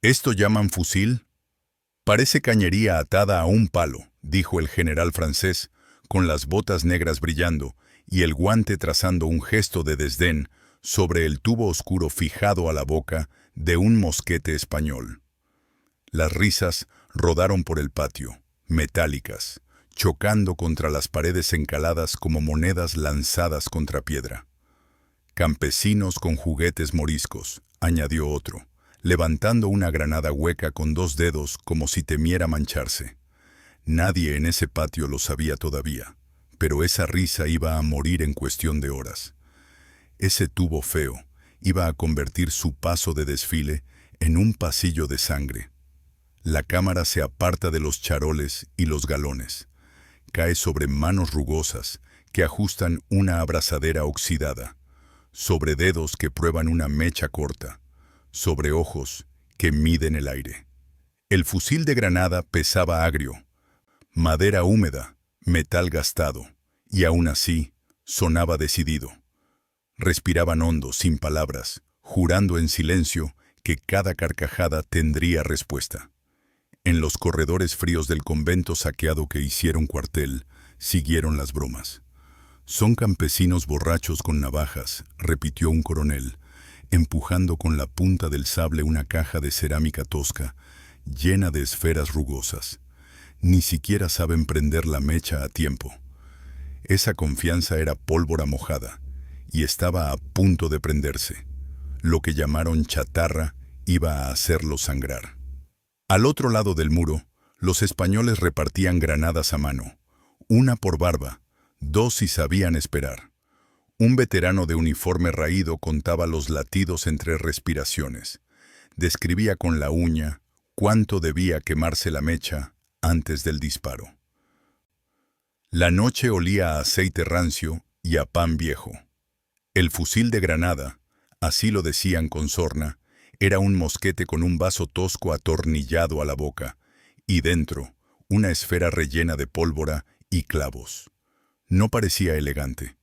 ¿Esto llaman fusil? Parece cañería atada a un palo, dijo el general francés, con las botas negras brillando y el guante trazando un gesto de desdén sobre el tubo oscuro fijado a la boca de un mosquete español. Las risas rodaron por el patio, metálicas, chocando contra las paredes encaladas como monedas lanzadas contra piedra. Campesinos con juguetes moriscos, añadió otro, levantando una granada hueca con dos dedos como si temiera mancharse. Nadie en ese patio lo sabía todavía, pero esa risa iba a morir en cuestión de horas. Ese tubo feo iba a convertir su paso de desfile en un pasillo de sangre. La cámara se aparta de los charoles y los galones. Cae sobre manos rugosas que ajustan una abrazadera oxidada, sobre dedos que prueban una mecha corta, sobre ojos que miden el aire. El fusil de granada pesaba agrio, madera húmeda, metal gastado, y aún así sonaba decidido. Respiraban hondo, sin palabras, jurando en silencio que cada carcajada tendría respuesta. En los corredores fríos del convento saqueado que hicieron cuartel, siguieron las bromas. «Son campesinos borrachos con navajas», repitió un coronel, empujando con la punta del sable una caja de cerámica tosca, llena de esferas rugosas. Ni siquiera saben prender la mecha a tiempo. Esa confianza era pólvora mojada, y estaba a punto de prenderse. Lo que llamaron chatarra iba a hacerlo sangrar. Al otro lado del muro, los españoles repartían granadas a mano, una por barba, dos si sabían esperar. Un veterano de uniforme raído contaba los latidos entre respiraciones. Describía con la uña cuánto debía quemarse la mecha antes del disparo. La noche olía a aceite rancio y a pan viejo. El fusil de granada, así lo decían con sorna, era un mosquete con un vaso tosco atornillado a la boca, y dentro, una esfera rellena de pólvora y clavos. No parecía elegante.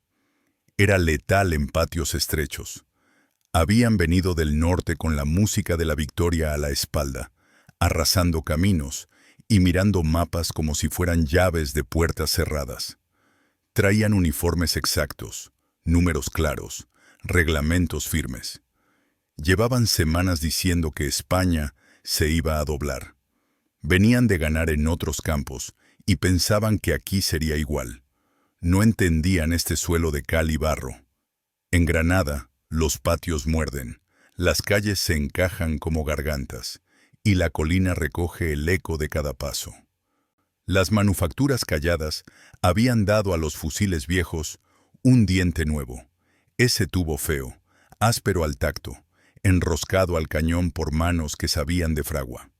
Era letal en patios estrechos. Habían venido del norte con la música de la victoria a la espalda, arrasando caminos y mirando mapas como si fueran llaves de puertas cerradas. Traían uniformes exactos, números claros, reglamentos firmes. Llevaban semanas diciendo que España se iba a doblar. Venían de ganar en otros campos y pensaban que aquí sería igual. No entendían este suelo de cal y barro. En Granada, los patios muerden, las calles se encajan como gargantas, y la colina recoge el eco de cada paso. Las manufacturas calladas habían dado a los fusiles viejos un diente nuevo, ese tubo feo, áspero al tacto, enroscado al cañón por manos que sabían de fragua.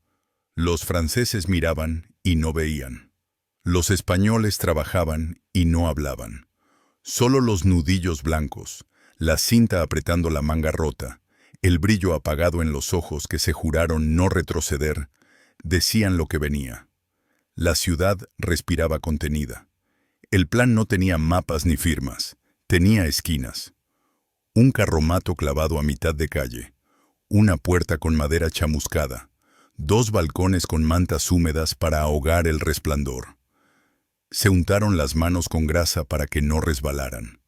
Los franceses miraban y no veían. Los españoles trabajaban y no hablaban. Solo los nudillos blancos, la cinta apretando la manga rota, el brillo apagado en los ojos que se juraron no retroceder, decían lo que venía. La ciudad respiraba contenida. El plan no tenía mapas ni firmas, tenía esquinas. Un carromato clavado a mitad de calle, una puerta con madera chamuscada, dos balcones con mantas húmedas para ahogar el resplandor. Se untaron las manos con grasa para que no resbalaran.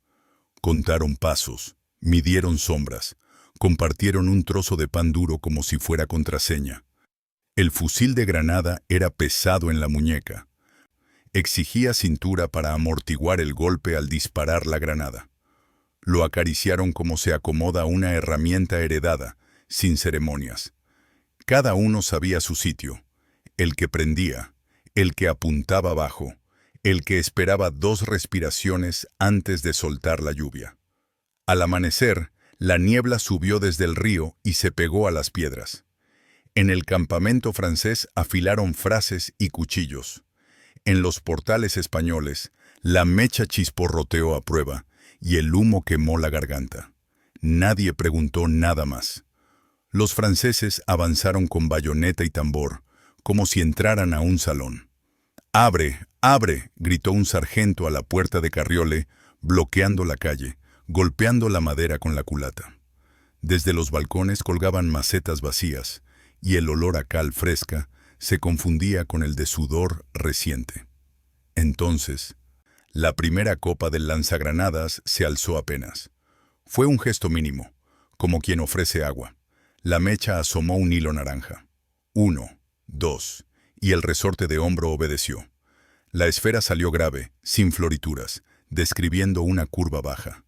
Contaron pasos, midieron sombras, compartieron un trozo de pan duro como si fuera contraseña. El fusil de granada era pesado en la muñeca. Exigía cintura para amortiguar el golpe al disparar la granada. Lo acariciaron como se acomoda una herramienta heredada, sin ceremonias. Cada uno sabía su sitio, el que prendía, el que apuntaba abajo, el que esperaba 2 respiraciones antes de soltar la lluvia. Al amanecer, la niebla subió desde el río y se pegó a las piedras. En el campamento francés afilaron frases y cuchillos. En los portales españoles, la mecha chisporroteó a prueba y el humo quemó la garganta. Nadie preguntó nada más. Los franceses avanzaron con bayoneta y tambor, como si entraran a un salón. «¡Abre! ¡Abre!», gritó un sargento a la puerta de Carriole, bloqueando la calle, golpeando la madera con la culata. Desde los balcones colgaban macetas vacías, y el olor a cal fresca se confundía con el de sudor reciente. Entonces, la primera copa del lanzagranadas se alzó apenas. Fue un gesto mínimo, como quien ofrece agua. La mecha asomó un hilo naranja. 1, 2, y el resorte de hombro obedeció. La esfera salió grave, sin florituras, describiendo una curva baja.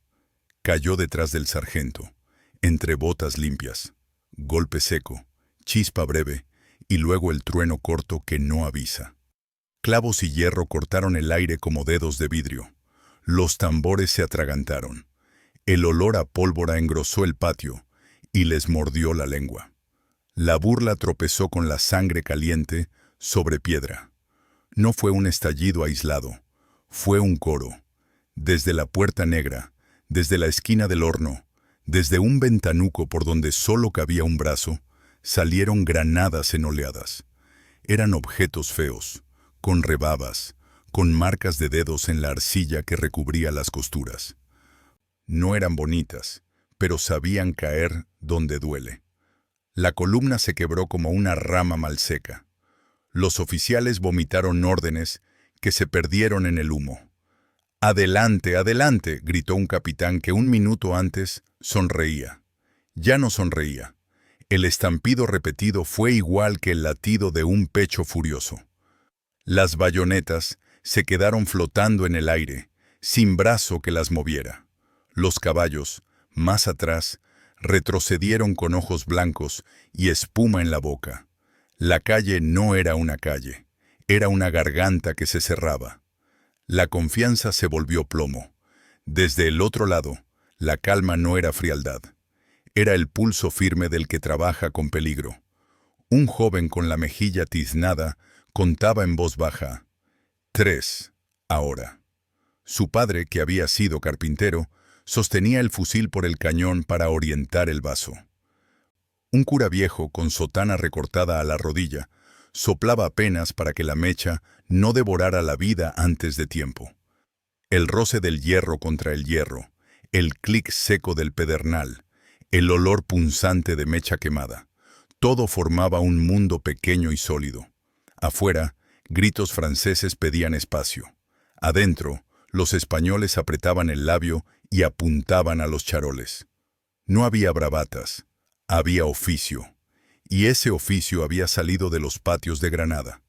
Cayó detrás del sargento, entre botas limpias. Golpe seco, chispa breve, y luego el trueno corto que no avisa. Clavos y hierro cortaron el aire como dedos de vidrio. Los tambores se atragantaron. El olor a pólvora engrosó el patio y les mordió la lengua. La burla tropezó con la sangre caliente sobre piedra. No fue un estallido aislado, fue un coro. Desde la puerta negra, desde la esquina del horno, desde un ventanuco por donde solo cabía un brazo, salieron granadas en oleadas. Eran objetos feos, con rebabas, con marcas de dedos en la arcilla que recubría las costuras. No eran bonitas, pero sabían caer donde duele. La columna se quebró como una rama mal seca. Los oficiales vomitaron órdenes que se perdieron en el humo. «¡Adelante, adelante!», gritó un capitán que un minuto antes sonreía. Ya no sonreía. El estampido repetido fue igual que el latido de un pecho furioso. Las bayonetas se quedaron flotando en el aire, sin brazo que las moviera. Los caballos, más atrás, retrocedieron con ojos blancos y espuma en la boca. La calle no era una calle, era una garganta que se cerraba. La confianza se volvió plomo. Desde el otro lado, la calma no era frialdad. Era el pulso firme del que trabaja con peligro. Un joven con la mejilla tiznada contaba en voz baja: 3, ahora. Su padre, que había sido carpintero, sostenía el fusil por el cañón para orientar el vaso. Un cura viejo, con sotana recortada a la rodilla, soplaba apenas para que la mecha no devorara la vida antes de tiempo. El roce del hierro contra el hierro, el clic seco del pedernal, el olor punzante de mecha quemada, todo formaba un mundo pequeño y sólido. Afuera, gritos franceses pedían espacio. Adentro, los españoles apretaban el labio y apuntaban a los charoles. No había bravatas, había oficio, y ese oficio había salido de los patios de Granada,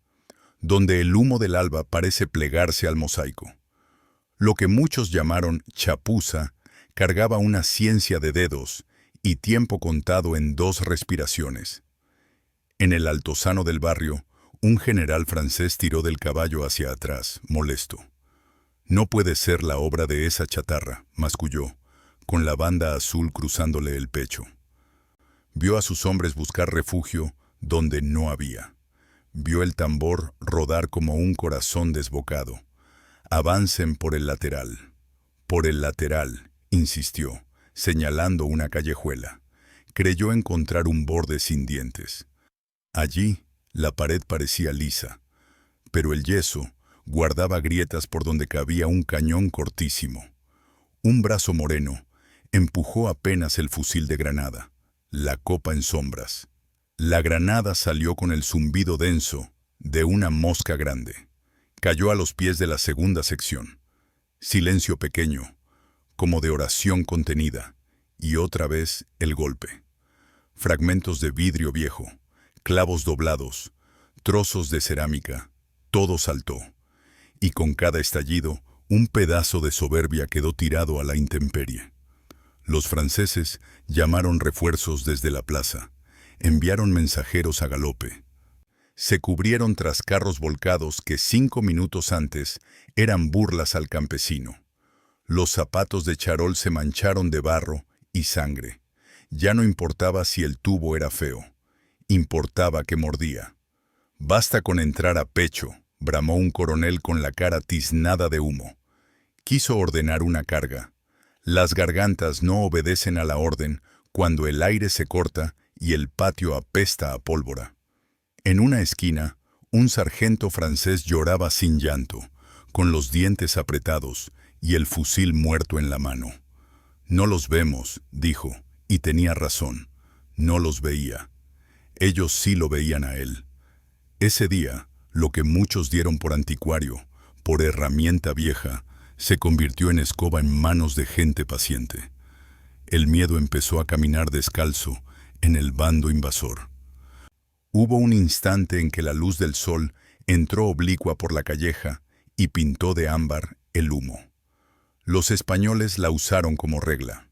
donde el humo del alba parece plegarse al mosaico. Lo que muchos llamaron chapuza cargaba una ciencia de dedos y tiempo contado en 2 respiraciones. En el altozano del barrio, un general francés tiró del caballo hacia atrás, molesto. «No puede ser la obra de esa chatarra», masculló, con la banda azul cruzándole el pecho. Vio a sus hombres buscar refugio donde no había. Vio el tambor rodar como un corazón desbocado. «Avancen por el lateral». «Por el lateral», insistió, señalando una callejuela. Creyó encontrar un borde sin dientes. Allí, la pared parecía lisa, pero el yeso guardaba grietas por donde cabía un cañón cortísimo. Un brazo moreno empujó apenas el fusil de granada, la copa en sombras. La granada salió con el zumbido denso de una mosca grande. Cayó a los pies de la segunda sección. Silencio pequeño, como de oración contenida, y otra vez el golpe. Fragmentos de vidrio viejo, clavos doblados, trozos de cerámica, todo saltó. Y con cada estallido, un pedazo de soberbia quedó tirado a la intemperie. Los franceses llamaron refuerzos desde la plaza, enviaron mensajeros a galope. Se cubrieron tras carros volcados que 5 minutos antes eran burlas al campesino. Los zapatos de charol se mancharon de barro y sangre. Ya no importaba si el tubo era feo, importaba que mordía. «Basta con entrar a pecho», bramó un coronel con la cara tiznada de humo. Quiso ordenar una carga. Las gargantas no obedecen a la orden cuando el aire se corta y el patio apesta a pólvora. En una esquina, un sargento francés lloraba sin llanto, con los dientes apretados y el fusil muerto en la mano. «No los vemos», dijo, y tenía razón. No los veía. Ellos sí lo veían a él. Ese día, lo que muchos dieron por anticuario, por herramienta vieja, se convirtió en escoba en manos de gente paciente. El miedo empezó a caminar descalzo en el bando invasor. Hubo un instante en que la luz del sol entró oblicua por la calleja y pintó de ámbar el humo. Los españoles la usaron como regla.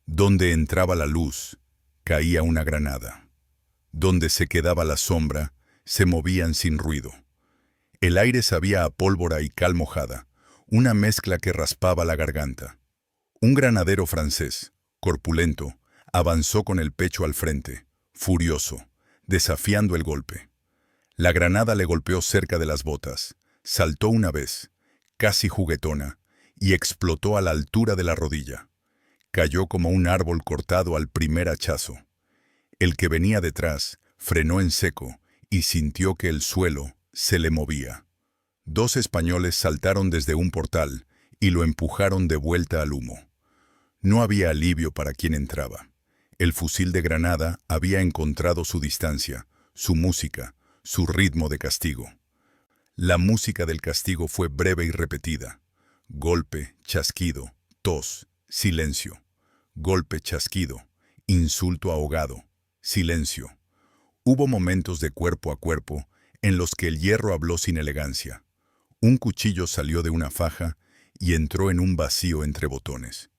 Donde entraba la luz, caía una granada. Donde se quedaba la sombra, se movían sin ruido. El aire sabía a pólvora y cal mojada, una mezcla que raspaba la garganta. Un granadero francés, corpulento, avanzó con el pecho al frente, furioso, desafiando el golpe. La granada le golpeó cerca de las botas, saltó una vez, casi juguetona, y explotó a la altura de la rodilla. Cayó como un árbol cortado al primer hachazo. El que venía detrás frenó en seco y sintió que el suelo se le movía. Dos españoles saltaron desde un portal y lo empujaron de vuelta al humo. No había alivio para quien entraba. El fusil de granada había encontrado su distancia, su música, su ritmo de castigo. La música del castigo fue breve y repetida. Golpe, chasquido, tos, silencio. Golpe, chasquido, insulto ahogado, silencio. Hubo momentos de cuerpo a cuerpo en los que el hierro habló sin elegancia. Un cuchillo salió de una faja y entró en un vacío entre botones.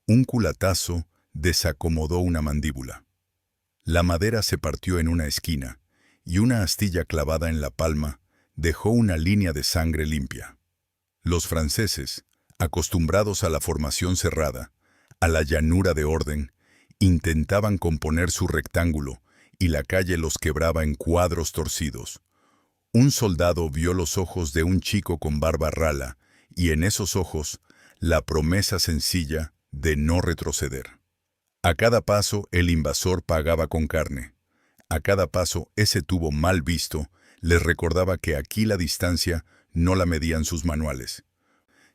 Un culatazo desacomodó una mandíbula. La madera se partió en una esquina y una astilla clavada en la palma dejó una línea de sangre limpia. Los franceses, acostumbrados a la formación cerrada, a la llanura de orden, intentaban componer su rectángulo y la calle los quebraba en cuadros torcidos. Un soldado vio los ojos de un chico con barba rala y en esos ojos la promesa sencilla de no retroceder. A cada paso el invasor pagaba con carne. A cada paso ese tubo mal visto les recordaba que aquí la distancia no la medían sus manuales,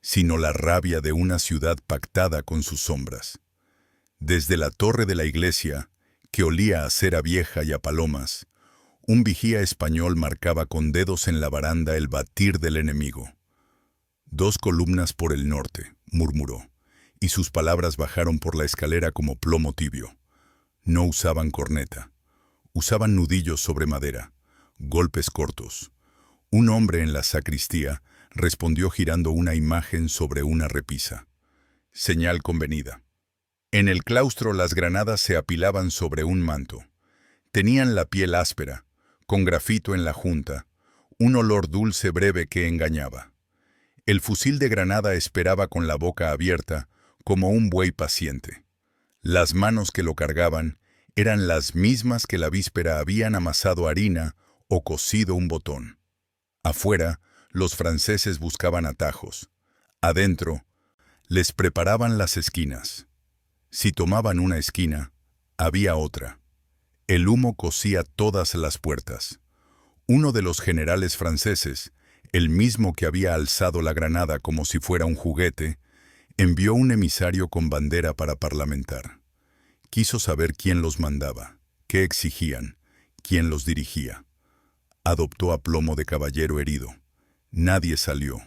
sino la rabia de una ciudad pactada con sus sombras. Desde la torre de la iglesia, que olía a cera vieja y a palomas, un vigía español marcaba con dedos en la baranda el batir del enemigo. 2 columnas por el norte, murmuró, y sus palabras bajaron por la escalera como plomo tibio. No usaban corneta, usaban nudillos sobre madera, golpes cortos. Un hombre en la sacristía respondió girando una imagen sobre una repisa. Señal convenida. En el claustro las granadas se apilaban sobre un manto. Tenían la piel áspera, con grafito en la junta, un olor dulce breve que engañaba. El fusil de granada esperaba con la boca abierta, como un buey paciente. Las manos que lo cargaban eran las mismas que la víspera habían amasado harina o cocido un botón. Afuera, los franceses buscaban atajos. Adentro, les preparaban las esquinas. Si tomaban una esquina, había otra. El humo cosía todas las puertas. Uno de los generales franceses, el mismo que había alzado la granada como si fuera un juguete, envió un emisario con bandera para parlamentar. Quiso saber quién los mandaba, qué exigían, quién los dirigía. Adoptó aplomo de caballero herido. Nadie salió.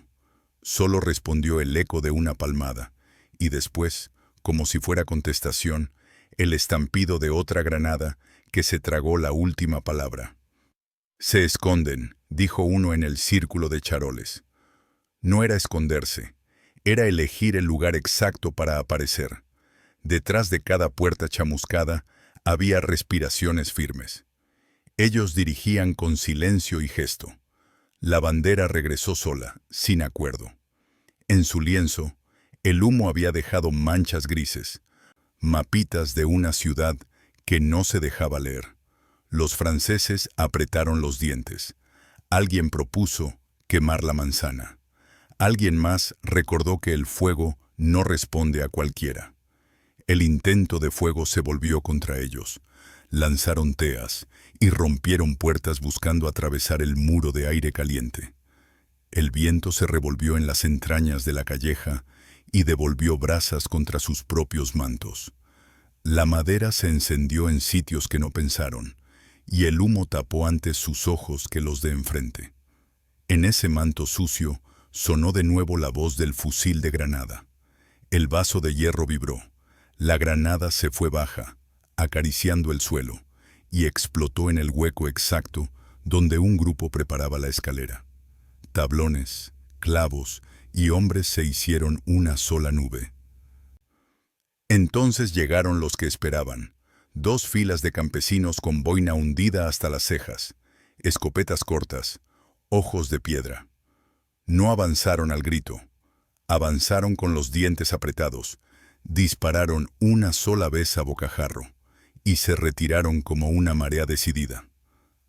Solo respondió el eco de una palmada, y después, como si fuera contestación, el estampido de otra granada que se tragó la última palabra. «Se esconden», dijo uno en el círculo de charoles. No era esconderse, era elegir el lugar exacto para aparecer. Detrás de cada puerta chamuscada había respiraciones firmes. Ellos dirigían con silencio y gesto. La bandera regresó sola, sin acuerdo. En su lienzo, el humo había dejado manchas grises, mapitas de una ciudad que no se dejaba leer. Los franceses apretaron los dientes. Alguien propuso quemar la manzana. Alguien más recordó que el fuego no responde a cualquiera. El intento de fuego se volvió contra ellos. Lanzaron teas y rompieron puertas buscando atravesar el muro de aire caliente. El viento se revolvió en las entrañas de la calleja y devolvió brasas contra sus propios mantos. La madera se encendió en sitios que no pensaron, y el humo tapó antes sus ojos que los de enfrente. En ese manto sucio sonó de nuevo la voz del fusil de granada. El vaso de hierro vibró. La granada se fue baja, acariciando el suelo, y explotó en el hueco exacto donde un grupo preparaba la escalera. Tablones, clavos y hombres se hicieron una sola nube. Entonces llegaron los que esperaban, 2 filas de campesinos con boina hundida hasta las cejas, escopetas cortas, ojos de piedra. No avanzaron al grito, avanzaron con los dientes apretados, dispararon una sola vez a bocajarro y se retiraron como una marea decidida.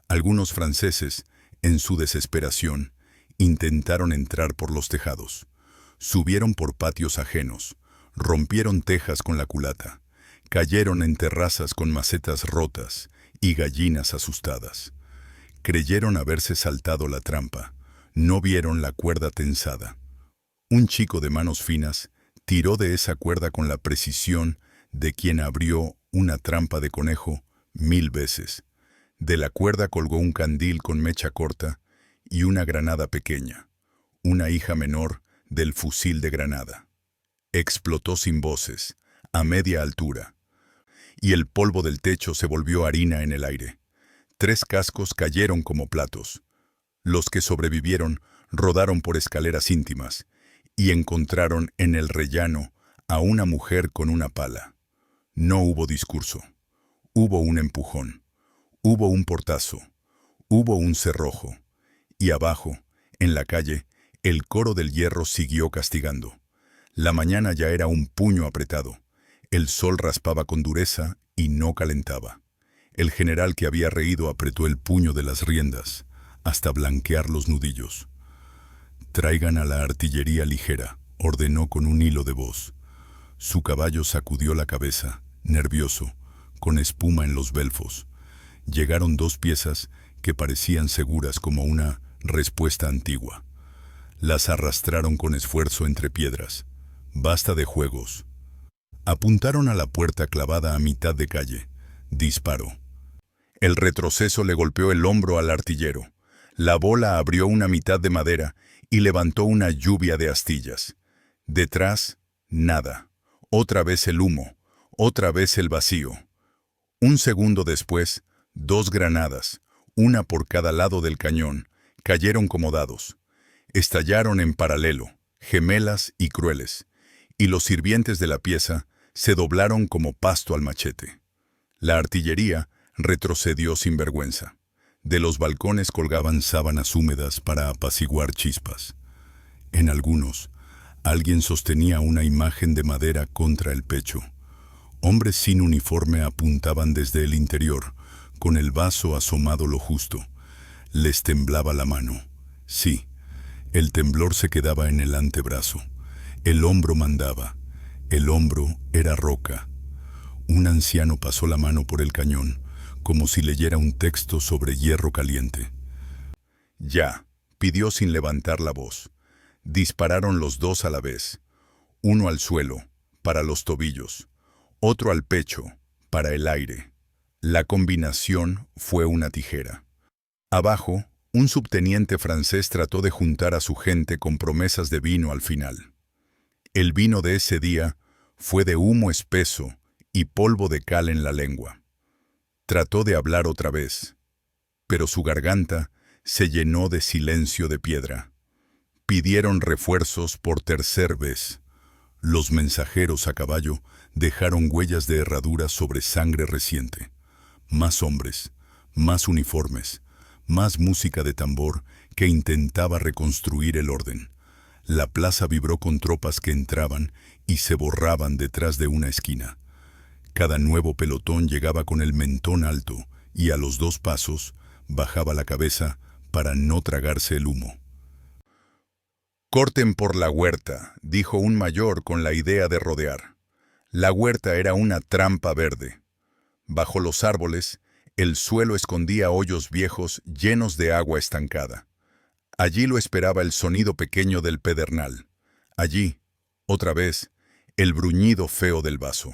Algunos franceses, en su desesperación, intentaron entrar por los tejados, subieron por patios ajenos, rompieron tejas con la culata, cayeron en terrazas con macetas rotas y gallinas asustadas. Creyeron haberse saltado la trampa, no vieron la cuerda tensada. Un chico de manos finas tiró de esa cuerda con la precisión de quien abrió una trampa de conejo 1000 veces. De la cuerda colgó un candil con mecha corta y una granada pequeña, una hija menor del fusil de granada. Explotó sin voces, a media altura, y el polvo del techo se volvió harina en el aire. 3 cascos cayeron como platos. Los que sobrevivieron rodaron por escaleras íntimas y encontraron en el rellano a una mujer con una pala. No hubo discurso. Hubo un empujón. Hubo un portazo. Hubo un cerrojo. Y abajo, en la calle, el coro del hierro siguió castigando. La mañana ya era un puño apretado. El sol raspaba con dureza y no calentaba. El general que había reído apretó el puño de las riendas hasta blanquear los nudillos. «Traigan a la artillería ligera», ordenó con un hilo de voz. Su caballo sacudió la cabeza, nervioso, con espuma en los belfos. Llegaron 2 piezas que parecían seguras como una respuesta antigua. Las arrastraron con esfuerzo entre piedras. «Basta de juegos». Apuntaron a la puerta clavada a mitad de calle. Disparó. El retroceso le golpeó el hombro al artillero. La bola abrió una mitad de madera y levantó una lluvia de astillas. Detrás, nada. Otra vez el humo. Otra vez el vacío. Un segundo después, 2 granadas, una por cada lado del cañón, cayeron como dados. Estallaron en paralelo, gemelas y crueles, y los sirvientes de la pieza se doblaron como pasto al machete. La artillería retrocedió sin vergüenza. De los balcones colgaban sábanas húmedas para apaciguar chispas. En algunos, alguien sostenía una imagen de madera contra el pecho. Hombres sin uniforme apuntaban desde el interior, con el vaso asomado lo justo. Les temblaba la mano. Sí, el temblor se quedaba en el antebrazo. El hombro mandaba. El hombro era roca. Un anciano pasó la mano por el cañón, como si leyera un texto sobre hierro caliente. «Ya», pidió sin levantar la voz. Dispararon los 2 a la vez. Uno al suelo, para los tobillos. Otro al pecho, para el aire. La combinación fue una tijera. Abajo, un subteniente francés trató de juntar a su gente con promesas de vino al final. El vino de ese día fue de humo espeso y polvo de cal en la lengua. Trató de hablar otra vez, pero su garganta se llenó de silencio de piedra. Pidieron refuerzos por 3ª vez. Los mensajeros a caballo dejaron huellas de herraduras sobre sangre reciente. Más hombres, más uniformes, más música de tambor que intentaba reconstruir el orden. La plaza vibró con tropas que entraban y se borraban detrás de una esquina. Cada nuevo pelotón llegaba con el mentón alto y a los 2 pasos bajaba la cabeza para no tragarse el humo. «Corten por la huerta», dijo un mayor con la idea de rodear. La huerta era una trampa verde. Bajo los árboles, el suelo escondía hoyos viejos llenos de agua estancada. Allí lo esperaba el sonido pequeño del pedernal. Allí, otra vez, el bruñido feo del vaso.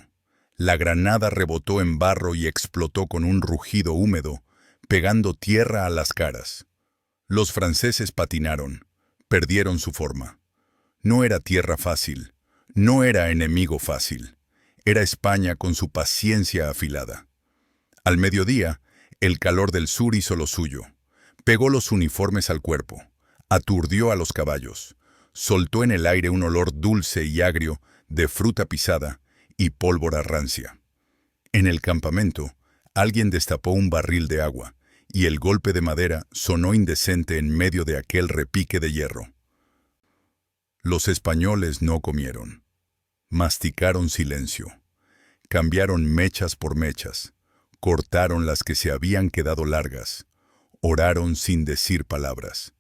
La granada rebotó en barro y explotó con un rugido húmedo, pegando tierra a las caras. Los franceses patinaron, perdieron su forma. No era tierra fácil, no era enemigo fácil. Era España con su paciencia afilada. Al mediodía, el calor del sur hizo lo suyo. Pegó los uniformes al cuerpo, aturdió a los caballos, soltó en el aire un olor dulce y agrio de fruta pisada y pólvora rancia. En el campamento, alguien destapó un barril de agua, y el golpe de madera sonó indecente en medio de aquel repique de hierro. Los españoles no comieron. Masticaron silencio. Cambiaron mechas por mechas. Cortaron las que se habían quedado largas. Oraron sin decir palabras.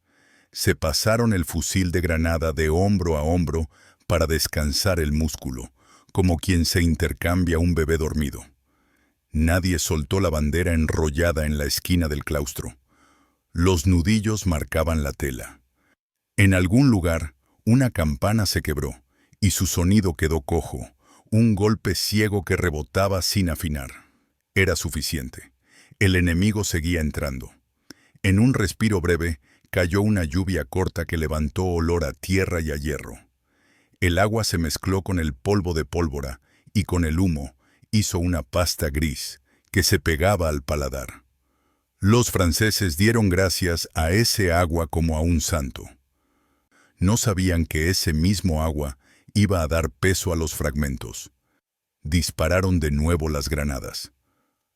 Se pasaron el fusil de granada de hombro a hombro para descansar el músculo, como quien se intercambia un bebé dormido. Nadie soltó la bandera enrollada en la esquina del claustro. Los nudillos marcaban la tela. En algún lugar, una campana se quebró, y su sonido quedó cojo, un golpe ciego que rebotaba sin afinar. Era suficiente. El enemigo seguía entrando. En un respiro breve, cayó una lluvia corta que levantó olor a tierra y a hierro. El agua se mezcló con el polvo de pólvora, y con el humo, hizo una pasta gris que se pegaba al paladar. Los franceses dieron gracias a ese agua como a un santo. No sabían que ese mismo agua iba a dar peso a los fragmentos. Dispararon de nuevo las granadas.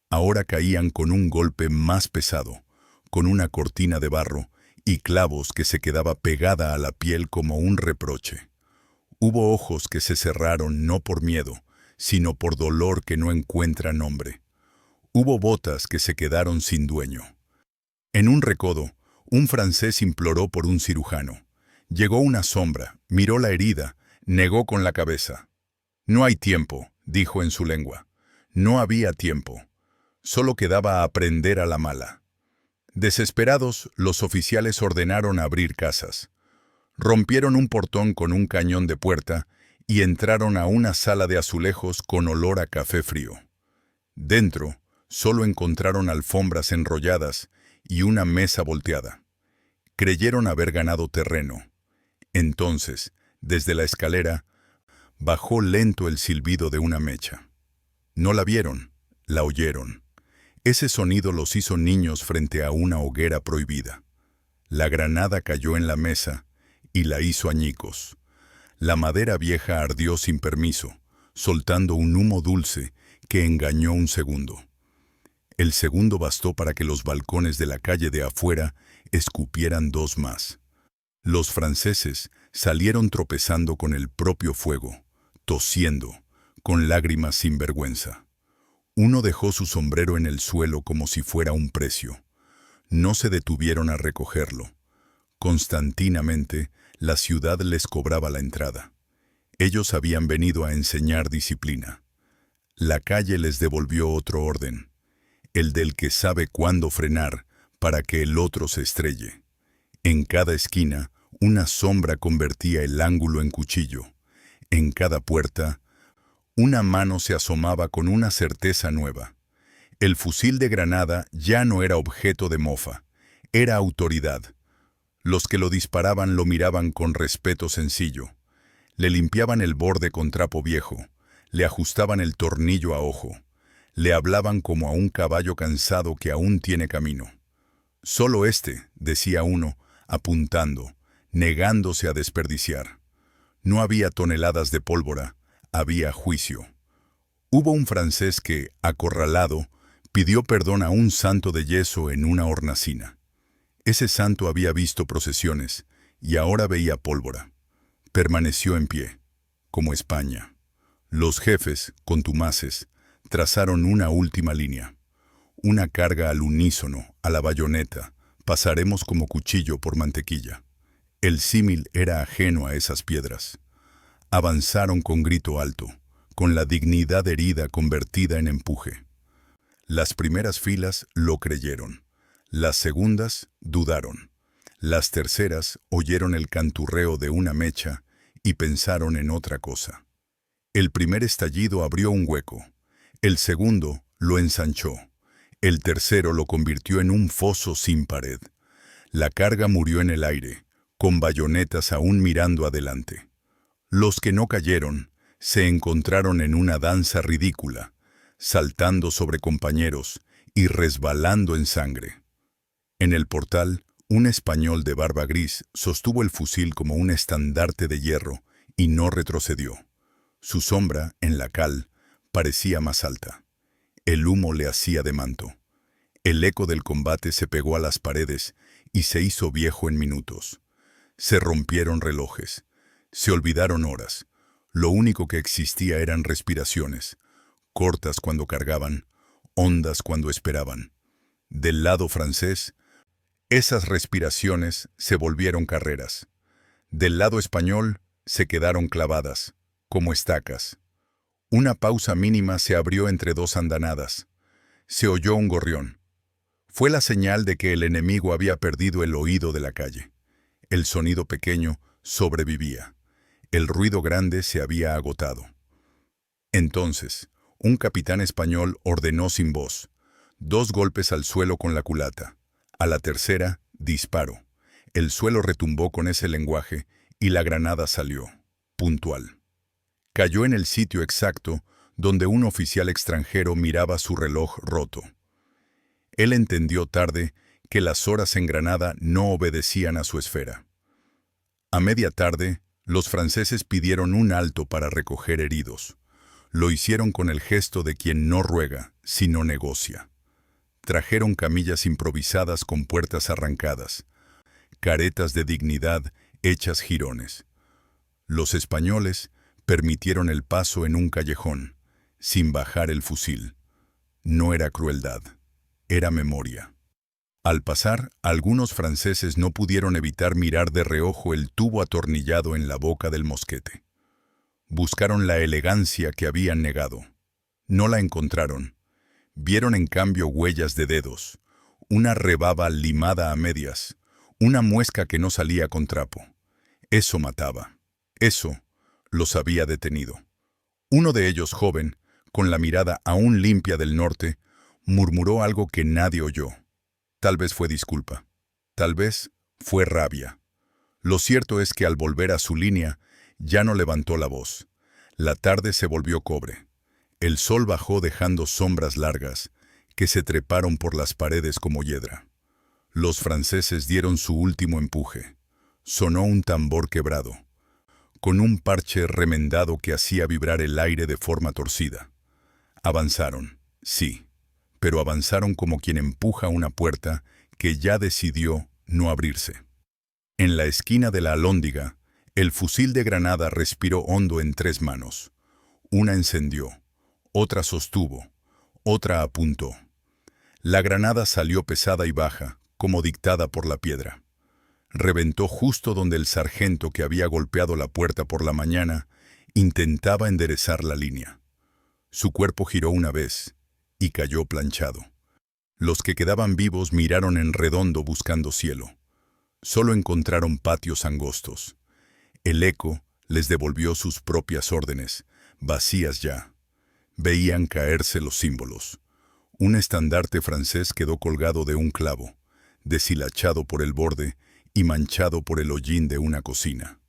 Ahora caían con un golpe más pesado, con una cortina de barro y clavos que se quedaba pegada a la piel como un reproche. Hubo ojos que se cerraron no por miedo, sino por dolor que no encuentra nombre. Hubo botas que se quedaron sin dueño. En un recodo, un francés imploró por un cirujano. Llegó una sombra, miró la herida, negó con la cabeza. «No hay tiempo», dijo en su lengua. No había tiempo. Solo quedaba aprender a la mala. Desesperados, los oficiales ordenaron abrir casas. Rompieron un portón con un cañón de puerta y entraron a una sala de azulejos con olor a café frío. Dentro, solo encontraron alfombras enrolladas y una mesa volteada. Creyeron haber ganado terreno. Entonces, desde la escalera, bajó lento el silbido de una mecha. No la vieron, la oyeron. Ese sonido los hizo niños frente a una hoguera prohibida. La granada cayó en la mesa y la hizo añicos. La madera vieja ardió sin permiso, soltando un humo dulce que engañó un segundo. El segundo bastó para que los balcones de la calle de afuera escupieran dos más. Los franceses salieron tropezando con el propio fuego, tosiendo, con lágrimas sin vergüenza. Uno dejó su sombrero en el suelo como si fuera un precio. No se detuvieron a recogerlo. Constantinamente, la ciudad les cobraba la entrada. Ellos habían venido a enseñar disciplina. La calle les devolvió otro orden, el del que sabe cuándo frenar para que el otro se estrelle. En cada esquina, una sombra convertía el ángulo en cuchillo. En cada puerta, una mano se asomaba con una certeza nueva. El fusil de granada ya no era objeto de mofa, era autoridad. Los que lo disparaban lo miraban con respeto sencillo. Le limpiaban el borde con trapo viejo, le ajustaban el tornillo a ojo, le hablaban como a un caballo cansado que aún tiene camino. «Solo este», decía uno, apuntando, negándose a desperdiciar. No había toneladas de pólvora, había juicio. Hubo un francés que, acorralado, pidió perdón a un santo de yeso en una hornacina. Ese santo había visto procesiones y ahora veía pólvora. Permaneció en pie, como España. Los jefes, contumaces, trazaron una última línea. Una carga al unísono, a la bayoneta, pasaremos como cuchillo por mantequilla. El símil era ajeno a esas piedras. Avanzaron con grito alto, con la dignidad herida convertida en empuje. Las primeras filas lo creyeron. Las segundas dudaron. Las terceras oyeron el canturreo de una mecha y pensaron en otra cosa. El primer estallido abrió un hueco. El segundo lo ensanchó. El tercero lo convirtió en un foso sin pared. La carga murió en el aire, con bayonetas aún mirando adelante. Los que no cayeron se encontraron en una danza ridícula, saltando sobre compañeros y resbalando en sangre. En el portal, un español de barba gris sostuvo el fusil como un estandarte de hierro y no retrocedió. Su sombra, en la cal, parecía más alta. El humo le hacía de manto. El eco del combate se pegó a las paredes y se hizo viejo en minutos. Se rompieron relojes. Se olvidaron horas. Lo único que existía eran respiraciones, cortas cuando cargaban, hondas cuando esperaban. Del lado francés, esas respiraciones se volvieron carreras. Del lado español, se quedaron clavadas, como estacas. Una pausa mínima se abrió entre dos andanadas. Se oyó un gorrión. Fue la señal de que el enemigo había perdido el oído de la calle. El sonido pequeño sobrevivía. El ruido grande se había agotado. Entonces, un capitán español ordenó sin voz: 2 golpes al suelo con la culata. A la tercera, disparo. El suelo retumbó con ese lenguaje y la granada salió, puntual. Cayó en el sitio exacto donde un oficial extranjero miraba su reloj roto. Él entendió tarde que las horas en Granada no obedecían a su esfera. A media tarde, los franceses pidieron un alto para recoger heridos. Lo hicieron con el gesto de quien no ruega, sino negocia. Trajeron camillas improvisadas con puertas arrancadas, caretas de dignidad hechas jirones. Los españoles permitieron el paso en un callejón, sin bajar el fusil. No era crueldad, era memoria. Al pasar, algunos franceses no pudieron evitar mirar de reojo el tubo atornillado en la boca del mosquete. Buscaron la elegancia que habían negado. No la encontraron. Vieron en cambio huellas de dedos, una rebaba limada a medias, una muesca que no salía con trapo. Eso mataba. Eso los había detenido. Uno de ellos, joven, con la mirada aún limpia del norte, murmuró algo que nadie oyó. Tal vez fue disculpa. Tal vez fue rabia. Lo cierto es que al volver a su línea, ya no levantó la voz. La tarde se volvió cobre. El sol bajó dejando sombras largas que se treparon por las paredes como hiedra. Los franceses dieron su último empuje. Sonó un tambor quebrado, con un parche remendado que hacía vibrar el aire de forma torcida. Avanzaron, sí, pero avanzaron como quien empuja una puerta que ya decidió no abrirse. En la esquina de la Alhóndiga, el fusil de granada respiró hondo en 3 manos. Una encendió, otra sostuvo, otra apuntó. La granada salió pesada y baja, como dictada por la piedra. Reventó justo donde el sargento que había golpeado la puerta por la mañana intentaba enderezar la línea. Su cuerpo giró una vez y cayó planchado. Los que quedaban vivos miraron en redondo buscando cielo. Solo encontraron patios angostos. El eco les devolvió sus propias órdenes, vacías ya. Veían caerse los símbolos. Un estandarte francés quedó colgado de un clavo, deshilachado por el borde y manchado por el hollín de una cocina.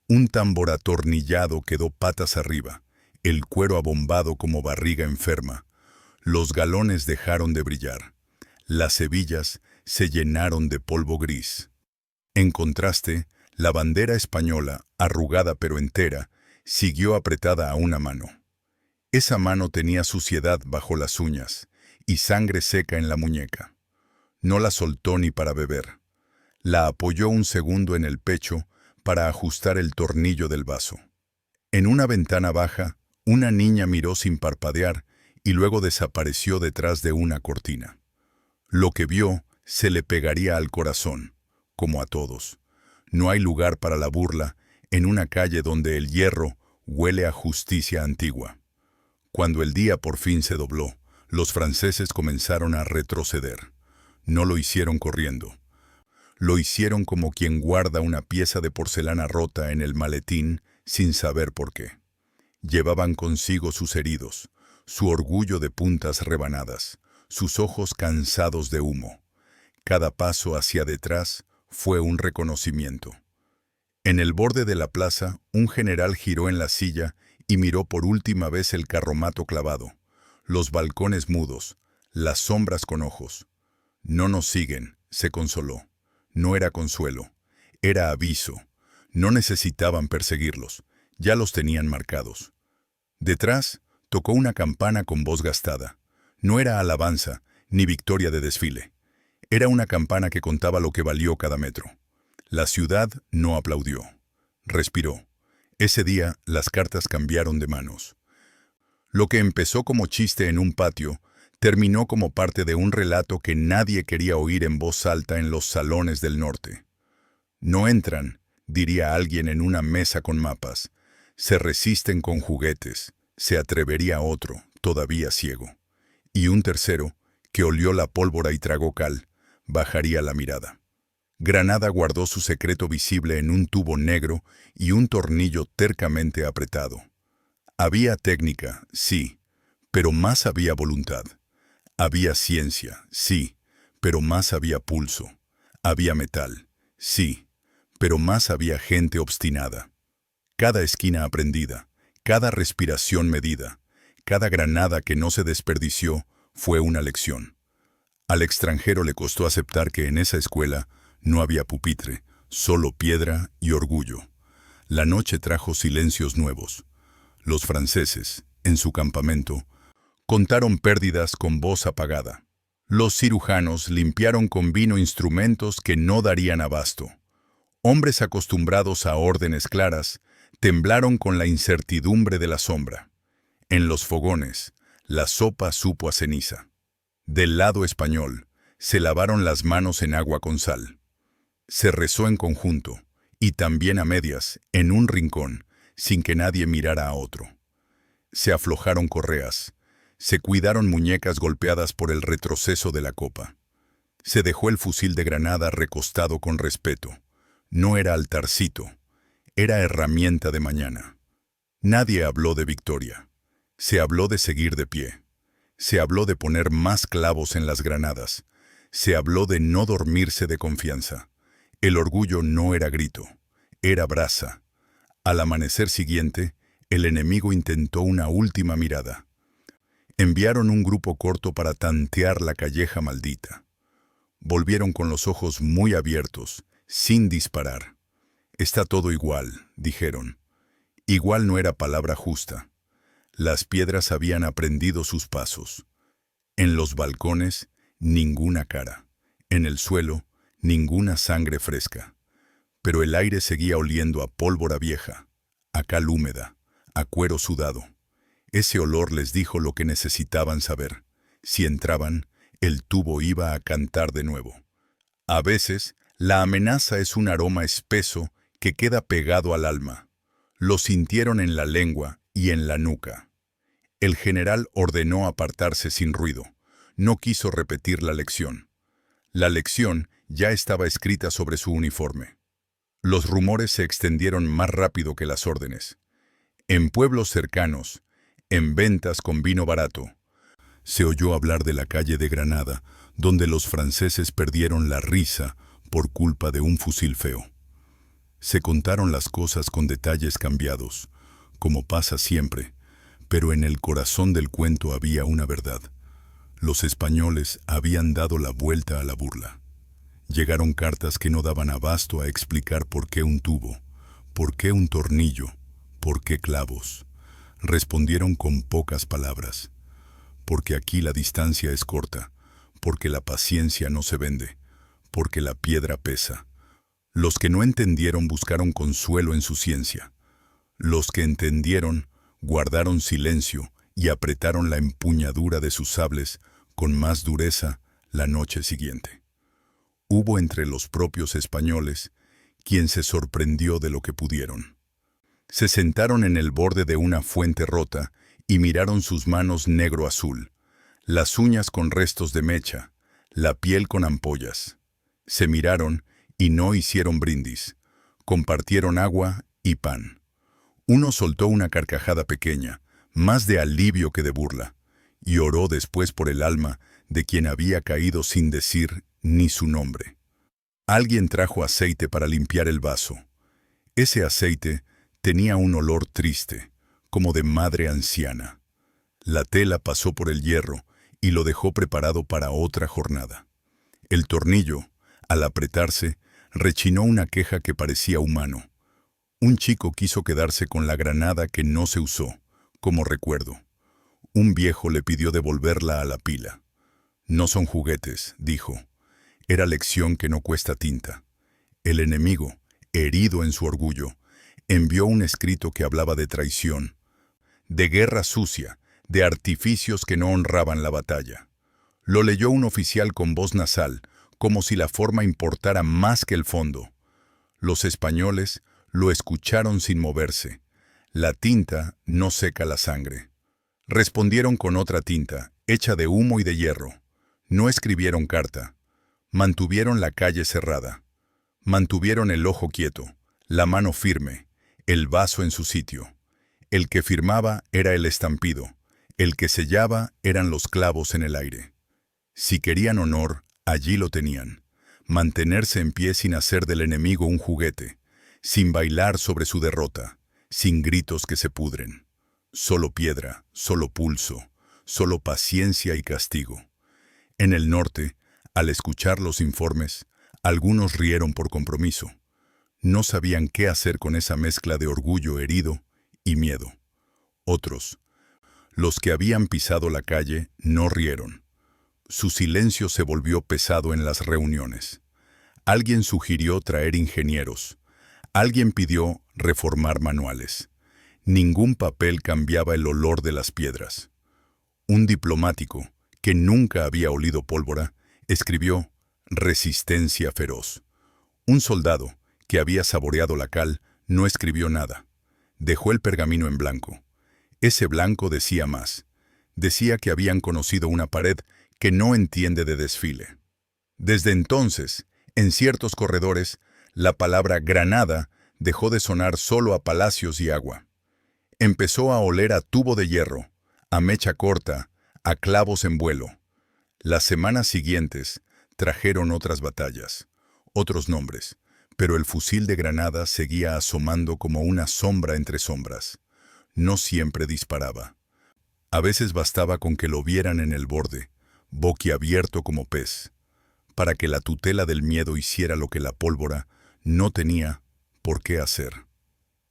Un tambor atornillado quedó patas arriba, el cuero abombado como barriga enferma. Los galones dejaron de brillar. Las hebillas se llenaron de polvo gris. En contraste, la bandera española, arrugada pero entera, siguió apretada a una mano. Esa mano tenía suciedad bajo las uñas y sangre seca en la muñeca. No la soltó ni para beber. La apoyó un segundo en el pecho para ajustar el tornillo del vaso. En una ventana baja, una niña miró sin parpadear y luego desapareció detrás de una cortina. Lo que vio se le pegaría al corazón, como a todos. No hay lugar para la burla en una calle donde el hierro huele a justicia antigua. Cuando el día por fin se dobló, los franceses comenzaron a retroceder. No lo hicieron corriendo. Lo hicieron como quien guarda una pieza de porcelana rota en el maletín sin saber por qué. Llevaban consigo sus heridos, su orgullo de puntas rebanadas, sus ojos cansados de humo. Cada paso hacia detrás fue un reconocimiento. En el borde de la plaza, un general giró en la silla y miró por última vez el carromato clavado, los balcones mudos, las sombras con ojos. No nos siguen, se consoló. No era consuelo, era aviso. No necesitaban perseguirlos, ya los tenían marcados. Detrás, tocó una campana con voz gastada. No era alabanza, ni victoria de desfile. Era una campana que contaba lo que valió cada metro. La ciudad no aplaudió. Respiró. Ese día, las cartas cambiaron de manos. Lo que empezó como chiste en un patio, terminó como parte de un relato que nadie quería oír en voz alta en los salones del norte. No entran, diría alguien en una mesa con mapas. Se resisten con juguetes, se atrevería otro, todavía ciego. Y un tercero, que olió la pólvora y tragó cal, bajaría la mirada. Granada guardó su secreto visible en un tubo negro y un tornillo tercamente apretado. Había técnica, sí, pero más había voluntad. Había ciencia, sí, pero más había pulso. Había metal, sí, pero más había gente obstinada. Cada esquina aprendida, cada respiración medida, cada granada que no se desperdició fue una lección. Al extranjero le costó aceptar que en esa escuela no había pupitre, solo piedra y orgullo. La noche trajo silencios nuevos. Los franceses, en su campamento, contaron pérdidas con voz apagada. Los cirujanos limpiaron con vino instrumentos que no darían abasto. Hombres acostumbrados a órdenes claras, temblaron con la incertidumbre de la sombra. En los fogones, la sopa supo a ceniza. Del lado español, se lavaron las manos en agua con sal. Se rezó en conjunto, y también a medias, en un rincón, sin que nadie mirara a otro. Se aflojaron correas, se cuidaron muñecas golpeadas por el retroceso de la copa. Se dejó el fusil de Granada recostado con respeto. No era altarcito, era herramienta de mañana. Nadie habló de victoria. Se habló de seguir de pie. Se habló de poner más clavos en las granadas. Se habló de no dormirse de confianza. El orgullo no era grito, era brasa. Al amanecer siguiente, el enemigo intentó una última mirada. Enviaron un grupo corto para tantear la calleja maldita. Volvieron con los ojos muy abiertos, sin disparar. Está todo igual, dijeron. Igual no era palabra justa. Las piedras habían aprendido sus pasos. En los balcones, ninguna cara. En el suelo, ninguna sangre fresca. Pero el aire seguía oliendo a pólvora vieja, a cal húmeda, a cuero sudado. Ese olor les dijo lo que necesitaban saber. Si entraban, el tubo iba a cantar de nuevo. A veces, la amenaza es un aroma espeso que queda pegado al alma. Lo sintieron en la lengua y en la nuca. El general ordenó apartarse sin ruido. No quiso repetir la lección. La lección ya estaba escrita sobre su uniforme. Los rumores se extendieron más rápido que las órdenes. En pueblos cercanos, en ventas con vino barato, se oyó hablar de la calle de Granada, donde los franceses perdieron la risa por culpa de un fusil feo. Se contaron las cosas con detalles cambiados, como pasa siempre, pero en el corazón del cuento había una verdad. Los españoles habían dado la vuelta a la burla. Llegaron cartas que no daban abasto a explicar por qué un tubo, por qué un tornillo, por qué clavos. Respondieron con pocas palabras. Porque aquí la distancia es corta, porque la paciencia no se vende, porque la piedra pesa. Los que no entendieron buscaron consuelo en su ciencia. Los que entendieron guardaron silencio y apretaron la empuñadura de sus sables con más dureza la noche siguiente. Hubo entre los propios españoles quien se sorprendió de lo que pudieron. Se sentaron en el borde de una fuente rota y miraron sus manos negro-azul, las uñas con restos de mecha, la piel con ampollas. Se miraron y no hicieron brindis. Compartieron agua y pan. Uno soltó una carcajada pequeña, más de alivio que de burla, y oró después por el alma de quien había caído sin decir ni su nombre. Alguien trajo aceite para limpiar el vaso. Ese aceite tenía un olor triste, como de madre anciana. La tela pasó por el hierro y lo dejó preparado para otra jornada. El tornillo, al apretarse, rechinó una queja que parecía humano. Un chico quiso quedarse con la granada que no se usó, como recuerdo. Un viejo le pidió devolverla a la pila. «No son juguetes», dijo. «Era lección que no cuesta tinta». El enemigo, herido en su orgullo, envió un escrito que hablaba de traición, de guerra sucia, de artificios que no honraban la batalla. Lo leyó un oficial con voz nasal, como si la forma importara más que el fondo. Los españoles lo escucharon sin moverse. La tinta no seca la sangre. Respondieron con otra tinta, hecha de humo y de hierro. No escribieron carta. Mantuvieron la calle cerrada. Mantuvieron el ojo quieto, la mano firme, el vaso en su sitio. El que firmaba era el estampido. El que sellaba eran los clavos en el aire. Si querían honor, allí lo tenían. Mantenerse en pie sin hacer del enemigo un juguete, sin bailar sobre su derrota, sin gritos que se pudren. Solo piedra, solo pulso, solo paciencia y castigo. En el norte, al escuchar los informes, algunos rieron por compromiso. No sabían qué hacer con esa mezcla de orgullo herido y miedo. Otros, los que habían pisado la calle, no rieron. Su silencio se volvió pesado en las reuniones. Alguien sugirió traer ingenieros. Alguien pidió reformar manuales. Ningún papel cambiaba el olor de las piedras. Un diplomático, que nunca había olido pólvora, escribió «Resistencia feroz». Un soldado, que había saboreado la cal, no escribió nada. Dejó el pergamino en blanco. Ese blanco decía más. Decía que habían conocido una pared que no entiende de desfile. Desde entonces, en ciertos corredores, la palabra granada dejó de sonar solo a palacios y agua. Empezó a oler a tubo de hierro, a mecha corta, a clavos en vuelo. Las semanas siguientes trajeron otras batallas, otros nombres, pero el fusil de granada seguía asomando como una sombra entre sombras. No siempre disparaba. A veces bastaba con que lo vieran en el borde, boquiabierto como pez, para que la tutela del miedo hiciera lo que la pólvora no tenía por qué hacer.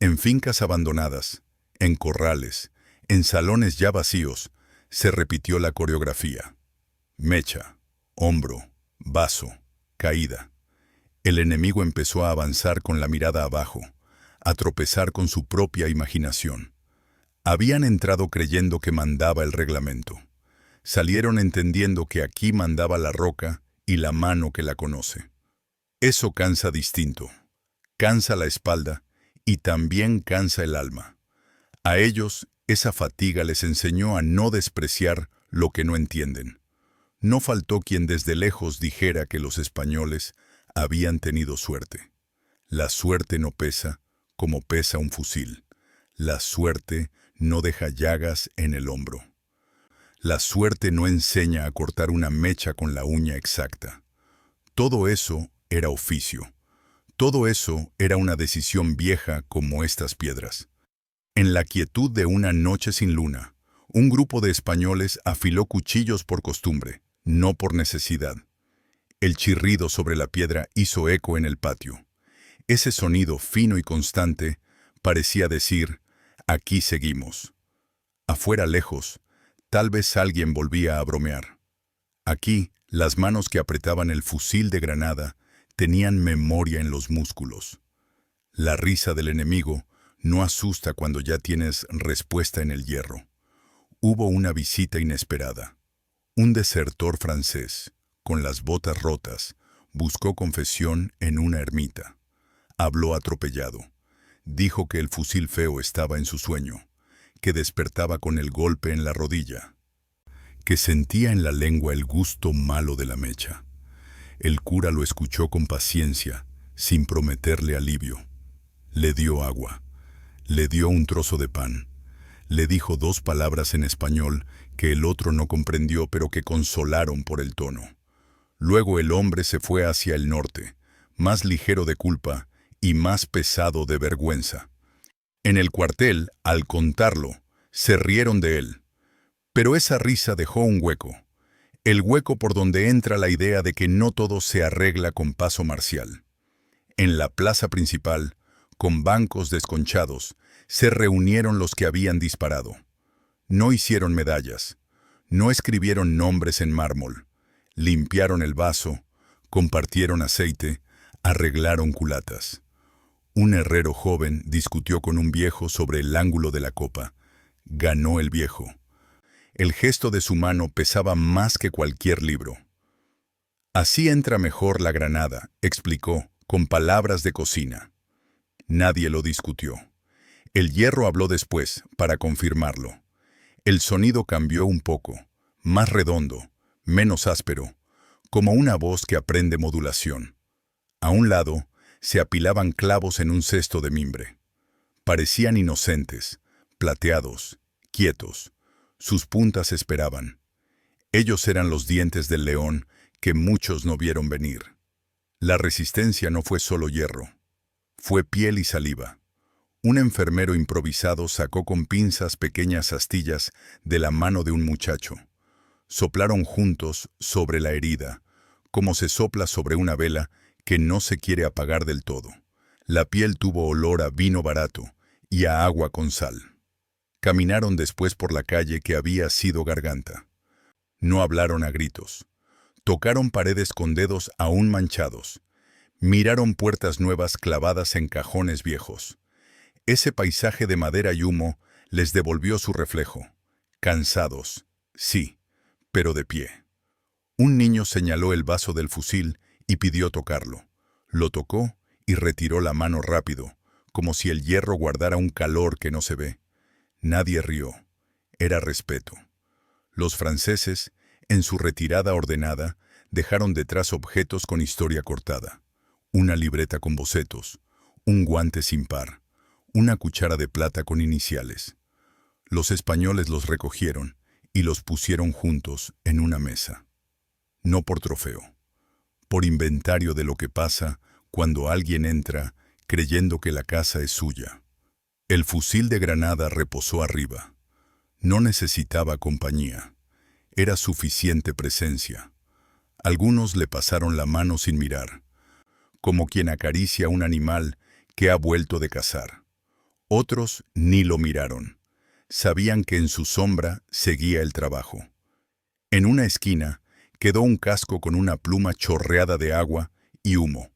En fincas abandonadas, en corrales, en salones ya vacíos, se repitió la coreografía. Mecha, hombro, vaso, caída. El enemigo empezó a avanzar con la mirada abajo, a tropezar con su propia imaginación. Habían entrado creyendo que mandaba el reglamento. Salieron entendiendo que aquí mandaba la roca y la mano que la conoce. Eso cansa distinto. Cansa la espalda y también cansa el alma. A ellos, esa fatiga les enseñó a no despreciar lo que no entienden. No faltó quien desde lejos dijera que los españoles habían tenido suerte. La suerte no pesa como pesa un fusil. La suerte no deja llagas en el hombro. La suerte no enseña a cortar una mecha con la uña exacta. Todo eso era oficio. Todo eso era una decisión vieja como estas piedras. En la quietud de una noche sin luna, un grupo de españoles afiló cuchillos por costumbre, no por necesidad. El chirrido sobre la piedra hizo eco en el patio. Ese sonido fino y constante parecía decir, aquí seguimos. Afuera lejos, tal vez alguien volvía a bromear. Aquí, las manos que apretaban el fusil de granada tenían memoria en los músculos. La risa del enemigo no asusta cuando ya tienes respuesta en el hierro. Hubo una visita inesperada. Un desertor francés, con las botas rotas, buscó confesión en una ermita. Habló atropellado. Dijo que el fusil feo estaba en su sueño, que despertaba con el golpe en la rodilla, que sentía en la lengua el gusto malo de la mecha. El cura lo escuchó con paciencia, sin prometerle alivio. Le dio agua, le dio un trozo de pan, le dijo 2 palabras en español que el otro no comprendió pero que consolaron por el tono. Luego el hombre se fue hacia el norte, más ligero de culpa y más pesado de vergüenza. En el cuartel, al contarlo, se rieron de él. Pero esa risa dejó un hueco. El hueco por donde entra la idea de que no todo se arregla con paso marcial. En la plaza principal, con bancos desconchados, se reunieron los que habían disparado. No hicieron medallas, no escribieron nombres en mármol, limpiaron el vaso, compartieron aceite, arreglaron culatas. Un herrero joven discutió con un viejo sobre el ángulo de la copa. Ganó el viejo. El gesto de su mano pesaba más que cualquier libro. Así entra mejor la granada, explicó, con palabras de cocina. Nadie lo discutió. El hierro habló después, para confirmarlo. El sonido cambió un poco, más redondo, menos áspero, como una voz que aprende modulación. A un lado, se apilaban clavos en un cesto de mimbre. Parecían inocentes, plateados, quietos. Sus puntas esperaban. Ellos eran los dientes del león que muchos no vieron venir. La resistencia no fue solo hierro. Fue piel y saliva. Un enfermero improvisado sacó con pinzas pequeñas astillas de la mano de un muchacho. Soplaron juntos sobre la herida, como se sopla sobre una vela que no se quiere apagar del todo. La piel tuvo olor a vino barato y a agua con sal. Caminaron después por la calle que había sido garganta. No hablaron a gritos. Tocaron paredes con dedos aún manchados. Miraron puertas nuevas clavadas en cajones viejos. Ese paisaje de madera y humo les devolvió su reflejo. Cansados, sí, pero de pie. Un niño señaló el vaso del fusil y pidió tocarlo. Lo tocó y retiró la mano rápido, como si el hierro guardara un calor que no se ve. Nadie rió. Era respeto. Los franceses, en su retirada ordenada, dejaron detrás objetos con historia cortada. Una libreta con bocetos, un guante sin par, una cuchara de plata con iniciales. Los españoles los recogieron y los pusieron juntos en una mesa. No por trofeo, por inventario de lo que pasa cuando alguien entra creyendo que la casa es suya. El fusil de granada reposó arriba. No necesitaba compañía. Era suficiente presencia. Algunos le pasaron la mano sin mirar, como quien acaricia a un animal que ha vuelto de cazar. Otros ni lo miraron. Sabían que en su sombra seguía el trabajo. En una esquina quedó un casco con una pluma chorreada de agua y humo.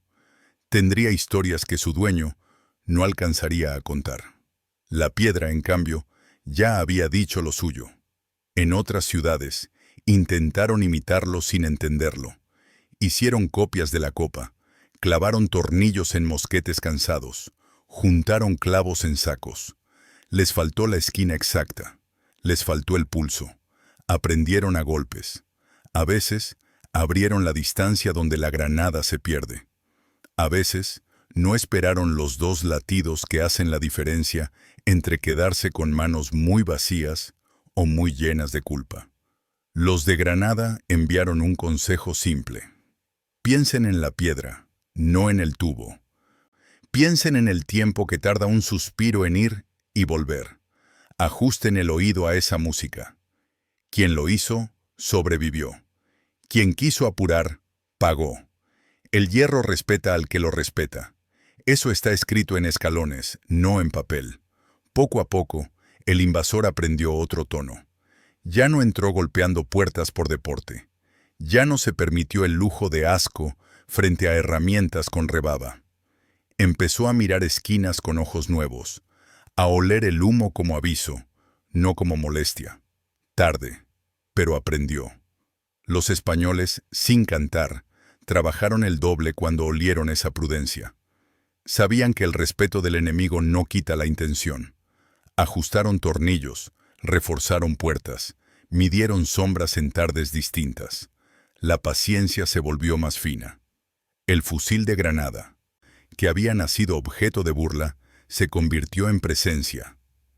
Tendría historias que su dueño no alcanzaría a contar. La piedra, en cambio, ya había dicho lo suyo. En otras ciudades, intentaron imitarlo sin entenderlo. Hicieron copias de la copa, clavaron tornillos en mosquetes cansados, juntaron clavos en sacos. Les faltó la esquina exacta, les faltó el pulso. Aprendieron a golpes. A veces, abrieron la distancia donde la granada se pierde. A veces, no esperaron los dos latidos que hacen la diferencia entre quedarse con manos muy vacías o muy llenas de culpa. Los de Granada enviaron un consejo simple. Piensen en la piedra, no en el tubo. Piensen en el tiempo que tarda un suspiro en ir y volver. Ajusten el oído a esa música. Quien lo hizo, sobrevivió. Quien quiso apurar, pagó. El hierro respeta al que lo respeta. Eso está escrito en escalones, no en papel. Poco a poco, el invasor aprendió otro tono. Ya no entró golpeando puertas por deporte. Ya no se permitió el lujo de asco frente a herramientas con rebaba. Empezó a mirar esquinas con ojos nuevos, a oler el humo como aviso, no como molestia. Tarde, pero aprendió. Los españoles, sin cantar, trabajaron el doble cuando olieron esa prudencia. Sabían que el respeto del enemigo no quita la intención. Ajustaron tornillos, reforzaron puertas, midieron sombras en tardes distintas. La paciencia se volvió más fina. El fusil de granada, que había nacido objeto de burla, se convirtió en presencia.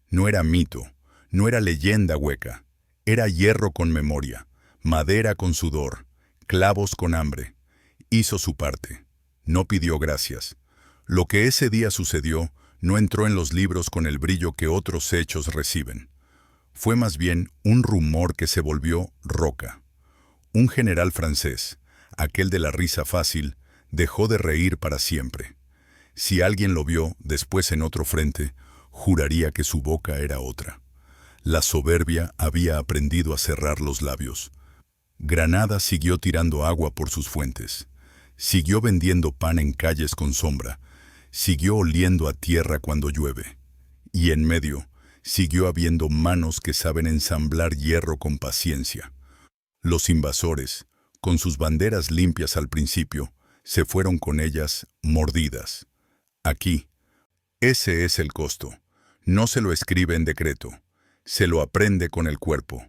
No era mito, no era leyenda hueca, Era hierro con memoria, madera con sudor, clavos con hambre. Hizo su parte. No pidió gracias. Lo que ese día sucedió no entró en los libros con el brillo que otros hechos reciben. Fue más bien un rumor que se volvió roca. Un general francés, aquel de la risa fácil, dejó de reír para siempre. Si alguien lo vio después en otro frente, juraría que su boca era otra. La soberbia había aprendido a cerrar los labios. Granada siguió tirando agua por sus fuentes. Siguió vendiendo pan en calles con sombra. Siguió oliendo a tierra cuando llueve. Y en medio, siguió habiendo manos que saben ensamblar hierro con paciencia. Los invasores, con sus banderas limpias al principio, se fueron con ellas mordidas. Aquí, ese es el costo. No se lo escribe en decreto, se lo aprende con el cuerpo.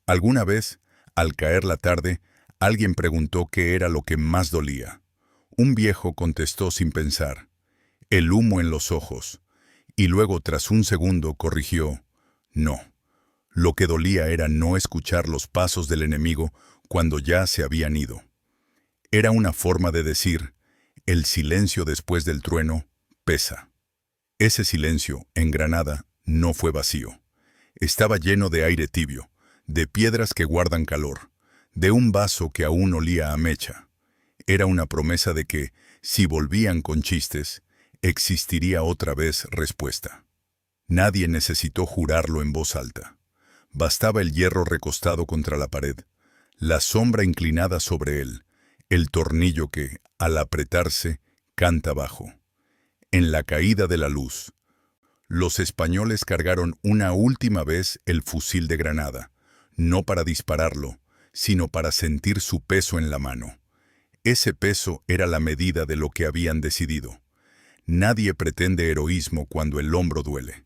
Alguna vez, al caer la tarde, alguien preguntó qué era lo que más dolía. Un viejo contestó sin pensar, el humo en los ojos, y luego tras un segundo corrigió, no. Lo que dolía era no escuchar los pasos del enemigo cuando ya se habían ido. Era una forma de decir, el silencio después del trueno pesa. Ese silencio, en Granada, no fue vacío. Estaba lleno de aire tibio, de piedras que guardan calor, de un vaso que aún olía a mecha. Era una promesa de que, si volvían con chistes, existiría otra vez respuesta. Nadie necesitó jurarlo en voz alta. Bastaba el hierro recostado contra la pared, la sombra inclinada sobre él, el tornillo que, al apretarse, canta bajo. En la caída de la luz, los españoles cargaron una última vez el fusil de Granada, no para dispararlo, sino para sentir su peso en la mano. Ese peso era la medida de lo que habían decidido. Nadie pretende heroísmo cuando el hombro duele.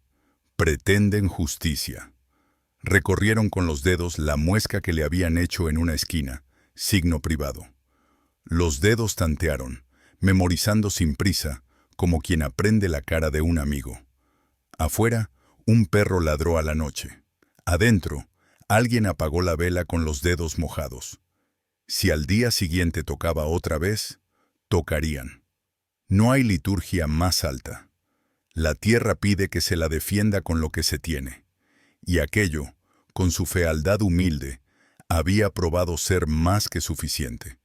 Pretenden justicia. Recorrieron con los dedos la muesca que le habían hecho en una esquina, signo privado. Los dedos tantearon, memorizando sin prisa, como quien aprende la cara de un amigo. Afuera, un perro ladró a la noche. Adentro, alguien apagó la vela con los dedos mojados. Si al día siguiente tocaba otra vez, tocarían. No hay liturgia más alta. La tierra pide que se la defienda con lo que se tiene. Y aquello, con su fealdad humilde, había probado ser más que suficiente.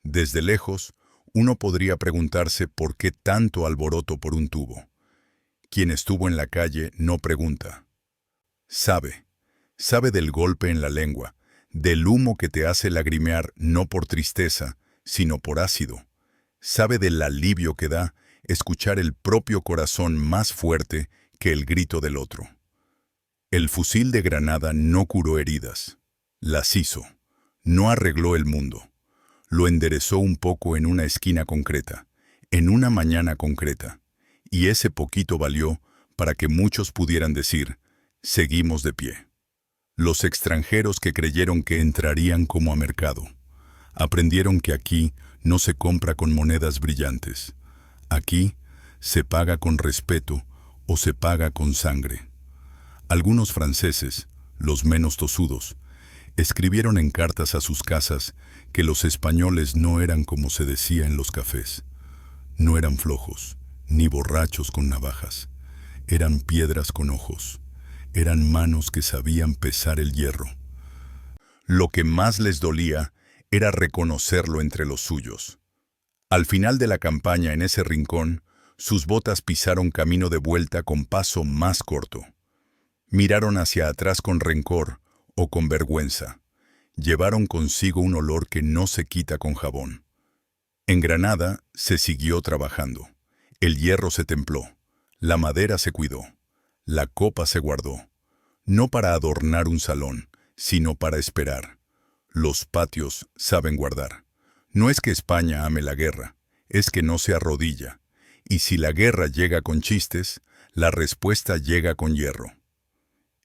Desde lejos, uno podría preguntarse por qué tanto alboroto por un tubo. Quien estuvo en la calle no pregunta. Sabe del golpe en la lengua, del humo que te hace lagrimear no por tristeza, sino por ácido. Sabe del alivio que da escuchar el propio corazón más fuerte que el grito del otro. El fusil de Granada no curó heridas, las hizo, no arregló el mundo. Lo enderezó un poco en una esquina concreta, en una mañana concreta, y ese poquito valió para que muchos pudieran decir, seguimos de pie. Los extranjeros que creyeron que entrarían como a mercado, aprendieron que aquí no se compra con monedas brillantes. Aquí se paga con respeto o se paga con sangre. Algunos franceses, los menos tosudos, escribieron en cartas a sus casas que los españoles no eran como se decía en los cafés. No eran flojos, ni borrachos con navajas. Eran piedras con ojos. Eran manos que sabían pesar el hierro. Lo que más les dolía era reconocerlo entre los suyos. Al final de la campaña en ese rincón, sus botas pisaron camino de vuelta con paso más corto. Miraron hacia atrás con rencor o con vergüenza. Llevaron consigo un olor que no se quita con jabón. En Granada se siguió trabajando. El hierro se templó, la madera se cuidó, la copa se guardó. No para adornar un salón, sino para esperar. Los patios saben guardar. No es que España ame la guerra, es que no se arrodilla. Y si la guerra llega con chistes, la respuesta llega con hierro.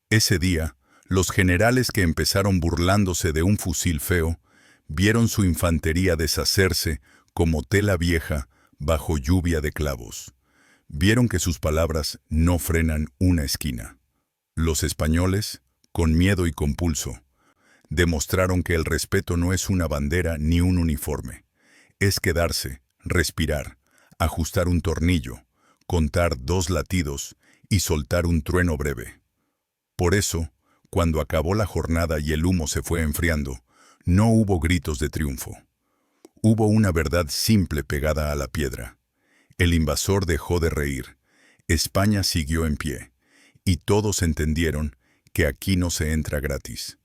Ese día, los generales que empezaron burlándose de un fusil feo, vieron su infantería deshacerse como tela vieja bajo lluvia de clavos. Vieron que sus palabras no frenan una esquina. Los españoles, con miedo y con pulso. Demostraron que el respeto no es una bandera ni un uniforme. Es quedarse, respirar, ajustar un tornillo, contar 2 latidos y soltar un trueno breve. Por eso, cuando acabó la jornada y el humo se fue enfriando, no hubo gritos de triunfo. Hubo una verdad simple pegada a la piedra. El invasor dejó de reír. España siguió en pie. Y todos entendieron que aquí no se entra gratis.